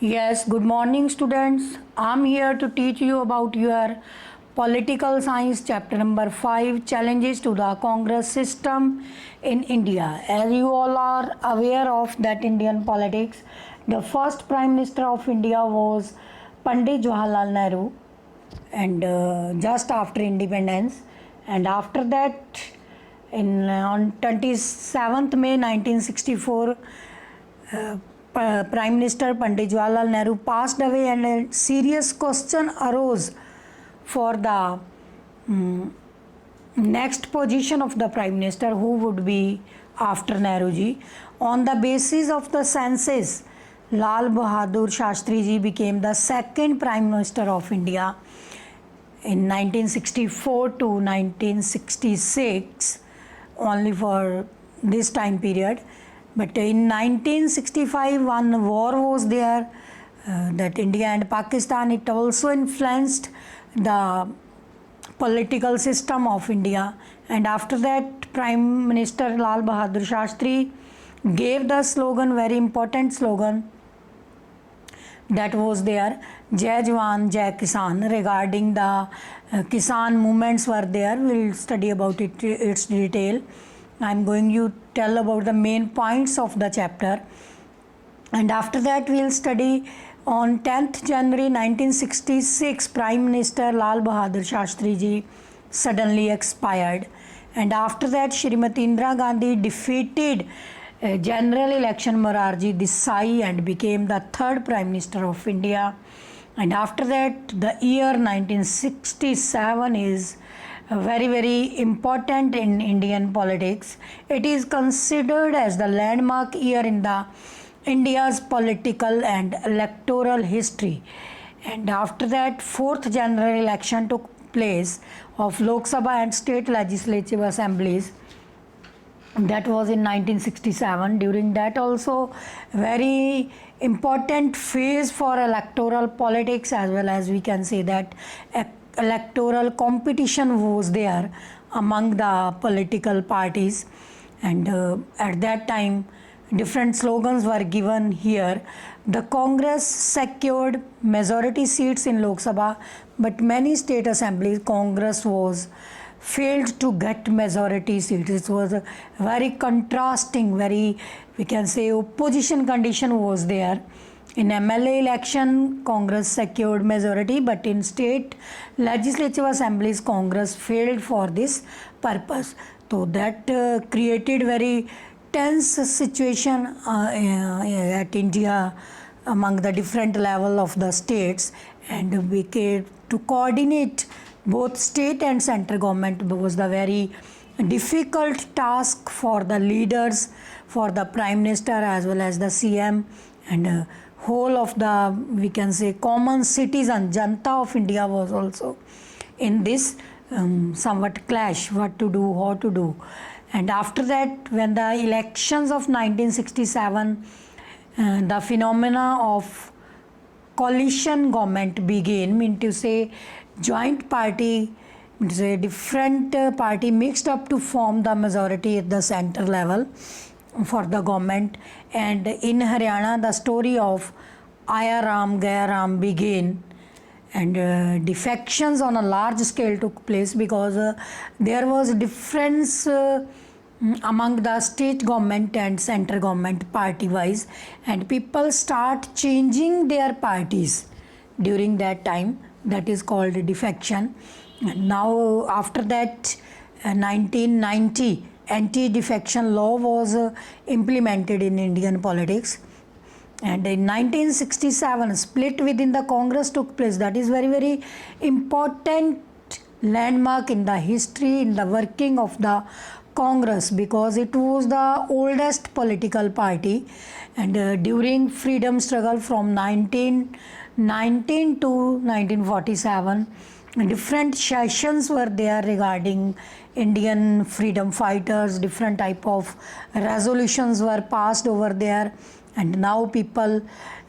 Yes, good morning, students. I'm here to teach you about your political science chapter number 5, challenges to the Congress system in India. As you all are aware of that Indian politics, the first Prime Minister of India was Pandit Jawaharlal Nehru, and just after independence, and after that on 27th May 1964, Prime Minister Pandit Jawaharlal Nehru passed away, and a serious question arose for the next position of the Prime Minister, who would be after Nehru ji. On the basis of the census, Lal Bahadur Shastri ji became the second Prime Minister of India in 1964 to 1966, only for this time period. But in 1965, one war was there, that India and Pakistan. It also influenced the political system of India. And after that, Prime Minister Lal Bahadur Shastri gave the slogan, very important slogan, that was there, Jai Jawan, Jai Kisan. Regarding the Kisan movements were there. We'll study about it, its detail. I'm going to tell about the main points of the chapter. And after that, we'll study on 10th January 1966, Prime Minister Lal Bahadur Shastri ji suddenly expired. And after that, Shrimati Indira Gandhi defeated general election Morarji Desai and became the third Prime Minister of India. And after that, the year 1967 is very, very important in Indian politics. It is considered as the landmark year in the India's political and electoral history. And after that, fourth general election took place of Lok Sabha and state legislative assemblies. That was in 1967. During that also, very important phase for electoral politics, as well as we can say that electoral competition was there among the political parties. And at that time, different slogans were given here. The Congress secured majority seats in Lok Sabha, but many state assemblies, Congress was failed to get majority seats. It was a very contrasting, very, we can say, opposition condition was there. In MLA election, Congress secured majority, but in state legislative assemblies, Congress failed for this purpose. So that created very tense situation at India among the different level of the states, and became to coordinate both state and central government was the very difficult task for the leaders, for the Prime Minister as well as the CM, and whole of the, we can say, common citizen, Janta of India was also in this somewhat clash, what to do, how to do. And after that, when the elections of 1967, the phenomena of coalition government began, mean to say joint party, means a different party mixed up to form the majority at the center level for the government. And in Haryana, the story of Aya Ram, Gaya Ram began, and defections on a large scale took place because there was difference among the state government and central government party wise, and people start changing their parties during that time. That is called defection. Now after that, 1990 anti-defection law was implemented in Indian politics, and in 1967 split within the Congress took place. That is very, very important landmark in the history, in the working of the Congress, because it was the oldest political party, and during freedom struggle from 1919 to 1947, different sessions were there regarding Indian freedom fighters. Different type of resolutions were passed over there, and now people,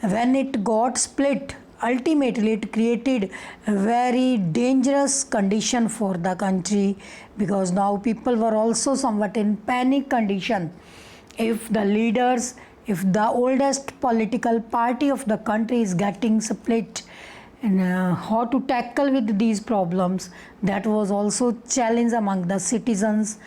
when it got split, ultimately it created a very dangerous condition for the country, because now people were also somewhat in panic condition. If the leaders if the oldest political party of the country is getting split, and how to tackle with these problems, that was also challenge among the citizens,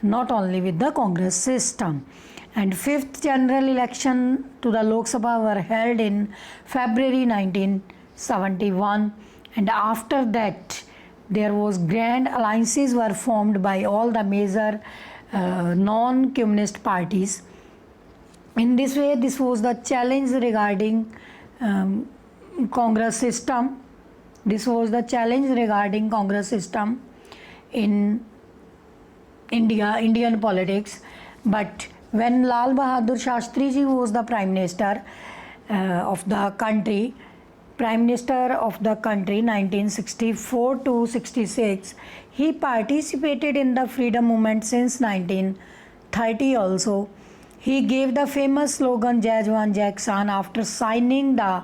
not only with the Congress system. And fifth general election to the Lok Sabha were held in February 1971, and after that there was grand alliances were formed by all the major non-communist parties. In this way, this was the challenge regarding Congress system. This was the challenge regarding Congress system in Indian politics. But when Lal Bahadur Shastri ji was the Prime Minister of the country, 1964 to 66, he participated in the freedom movement since 1930 also. He gave the famous slogan Jai Jawan Jai Kisan after signing the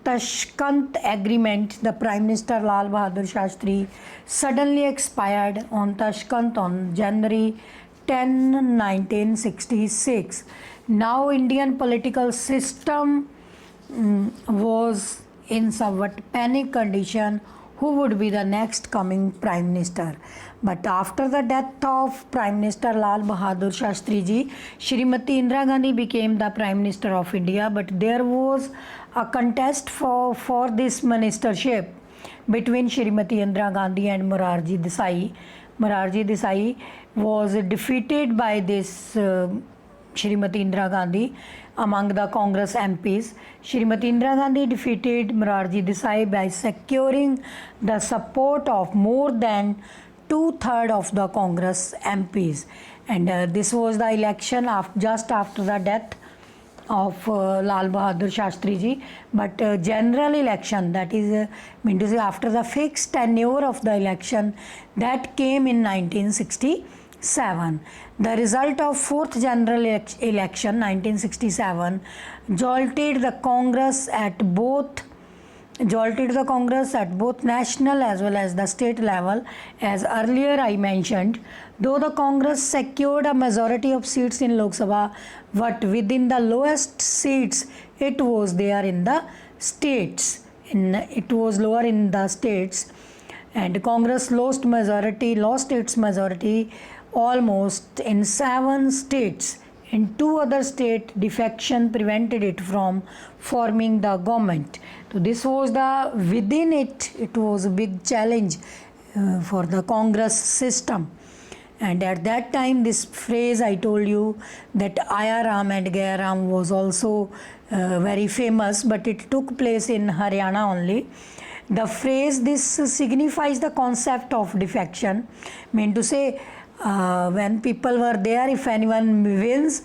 Tashkent Agreement. The Prime Minister Lal Bahadur Shastri suddenly expired on Tashkent on January 10, 1966. Now Indian political system was in somewhat panic condition. Who would be the next coming Prime Minister? But after the death of Prime Minister Lal Bahadur Shastri ji, Shrimati Indira Gandhi became the Prime Minister of India. But there was a contest for this ministership between Shrimati Indira Gandhi and Morarji Desai. Morarji Desai was defeated by this Shrimati Indira Gandhi among the Congress MPs. Shrimati Indira Gandhi defeated Morarji Desai by securing the support of more than 2/3 of the Congress MPs. And this was the election just after the death of Lal Bahadur Shastri ji. But general election, that is mean to say after the fixed tenure of the election, that came in 1967. The result of fourth general election 1967 jolted the Congress at both national as well as the state level. As earlier I mentioned, though the Congress secured a majority of seats in Lok Sabha, but within the lowest seats it was there in the states. It was lower in the states, and Congress lost its majority almost in 7 states. In 2 other states, defection prevented it from forming the government. So this was within it was a big challenge for the Congress system. And at that time, this phrase I told you that Aya Ram and Gaya Ram was also very famous, but it took place in Haryana only. The phrase, this signifies the concept of defection, mean to say when people were there, if anyone wins,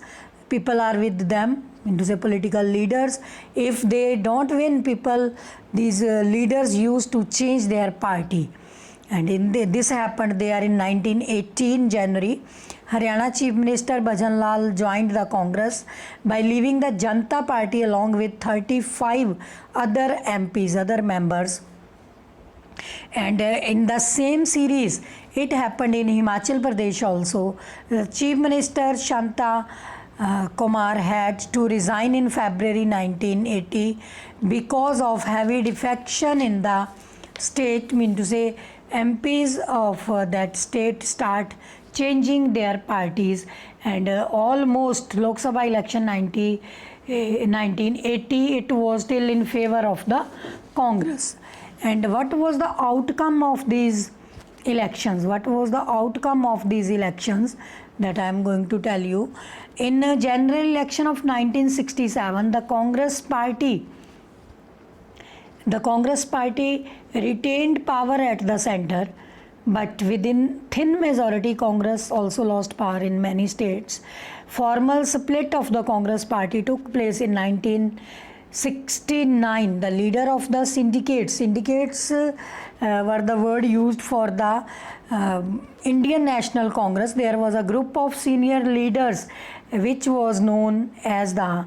people are with them, mean to say political leaders. If they don't win, these leaders used to change their party. And this happened there in 1918 January. Haryana Chief Minister Bhajan Lal joined the Congress by leaving the Janata Party along with 35 other MPs, other members. And in the same series, it happened in Himachal Pradesh also. The Chief Minister Shanta Kumar had to resign in February 1980 because of heavy defection in the state, mean to say MPs of that state start changing their parties, and almost Lok Sabha election 1980 it was still in favor of the Congress. And what was the outcome of these elections? What was the outcome of these elections? That I am going to tell you. In a general election of 1967, the Congress party retained power at the center, but within thin majority, Congress also lost power in many states. Formal split of the Congress party took place in 1969. The leader of the syndicates were the word used for the Indian National Congress. There was a group of senior leaders which was known as the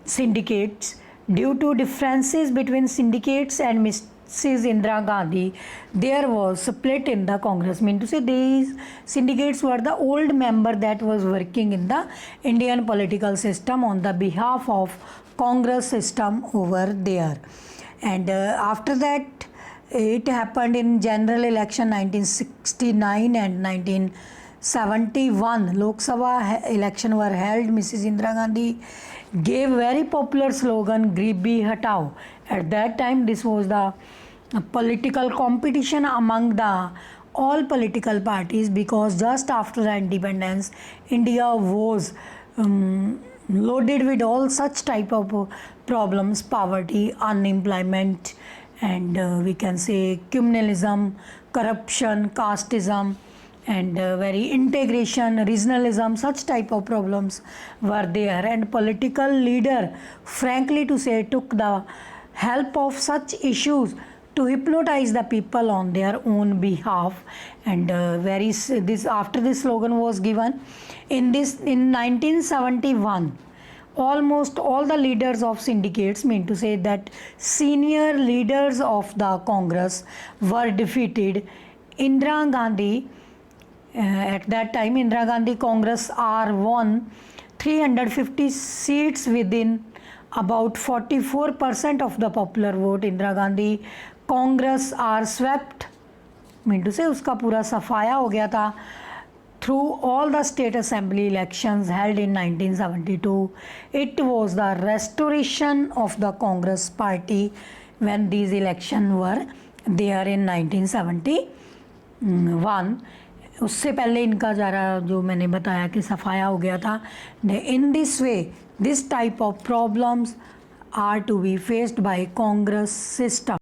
syndicates. Due to differences between syndicates and Mrs. Indira Gandhi, there was split in the Congress. Mean to say these syndicates were the old member that was working in the Indian political system on the behalf of Congress system over there. And after that, it happened in general election 1969 and 1971 Lok Sabha election were held. Mrs. Indira Gandhi gave very popular slogan Garibi Hatao. At that time, this was the political competition among the all political parties, because just after the independence, India was loaded with all such type of problems: poverty, unemployment, and we can say communalism, corruption, casteism, and very integration, regionalism. Such type of problems were there, and political leader, frankly to say, took the help of such issues to hypnotize the people on their own behalf. And after this slogan was given in 1971, almost all the leaders of syndicates, mean to say that senior leaders of the Congress, were defeated. Indira Gandhi, at that time, Indira Gandhi Congress R won 350 seats within about 44% of the popular vote. Indira Gandhi Congress R swept, mean to say उसका पूरा सफाया हो गया था, through all the state assembly elections held in 1972. It was the restoration of the Congress party when these elections were there in 1971. उससे पहले इनका ज़रा जो मैंने बताया कि सफाया हो गया था. In this way, this type of problems are to be faced by Congress system.